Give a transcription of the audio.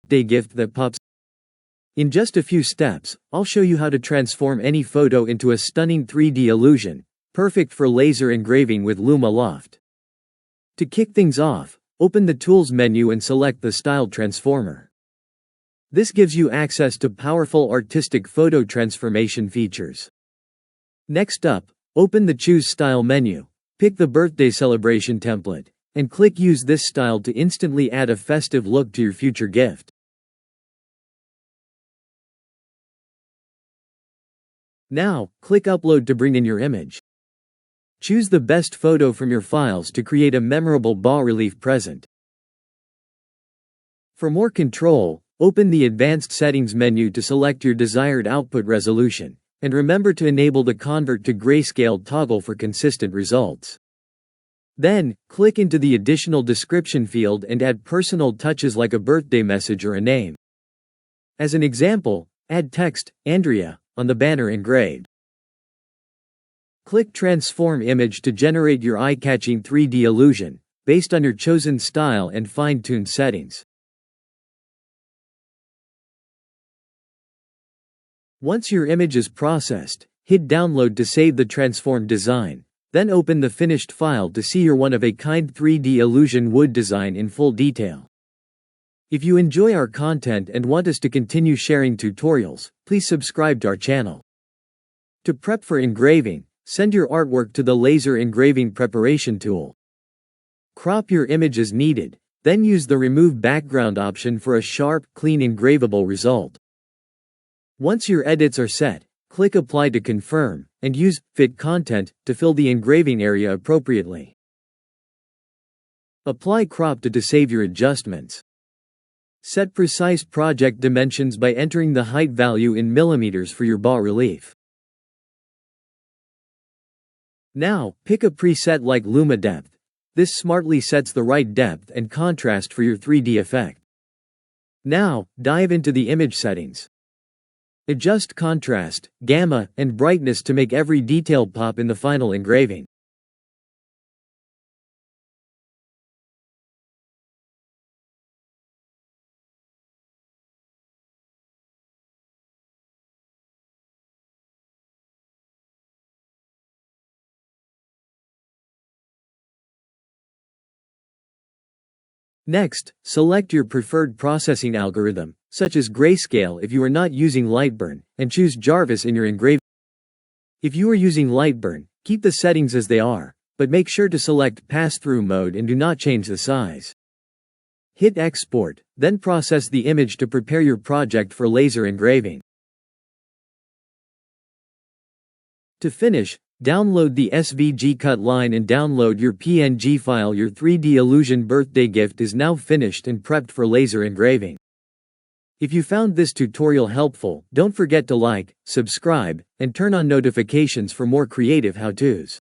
birthday gift that pops. In just a few steps, I'll show you how to transform any photo into a stunning 3D illusion, perfect for laser engraving with Luma-Loft. To kick things off, open the Tools menu and select the Style Transformer. This gives you access to powerful artistic photo transformation features. Next up, open the Choose Style menu, pick the birthday celebration template, and click Use this style to instantly add a festive look to your future gift. Now, click Upload to bring in your image. Choose the best photo from your files to create a memorable bas-relief present. For more control, open the Advanced Settings menu to select your desired output resolution, and remember to enable the Convert to Grayscale toggle for consistent results. Then, click into the additional description field and add personal touches like a birthday message or a name. As an example, add text, Andrea, on the banner engraved. Click Transform Image to generate your eye-catching 3D illusion, based on your chosen style and fine-tuned settings. Once your image is processed, hit Download to save the transformed design, then open the finished file to see your one-of-a-kind 3D illusion wood design in full detail. If you enjoy our content and want us to continue sharing tutorials, please subscribe to our channel. To prep for engraving, send your artwork to the Laser Engraving Preparation tool. Crop your image as needed, then use the Remove Background option for a sharp, clean engravable result. Once your edits are set, click Apply to confirm, and use Fit Content to fill the engraving area appropriately. Apply Crop to save your adjustments. Set precise project dimensions by entering the height value in millimeters for your bas-relief. Now, pick a preset like Luma Depth. This smartly sets the right depth and contrast for your 3D effect. Now, dive into the image settings. Adjust contrast, gamma, and brightness to make every detail pop in the final engraving. Next, select your preferred processing algorithm, such as Grayscale if you are not using Lightburn, and choose Jarvis in your engraving. If you are using Lightburn, keep the settings as they are, but make sure to select pass-through mode and do not change the size. Hit Export, then process the image to prepare your project for laser engraving. To finish, download the SVG cut line and download your PNG file. Your 3D illusion birthday gift is now finished and prepped for laser engraving. If you found this tutorial helpful, don't forget to like, subscribe, and turn on notifications for more creative how-tos.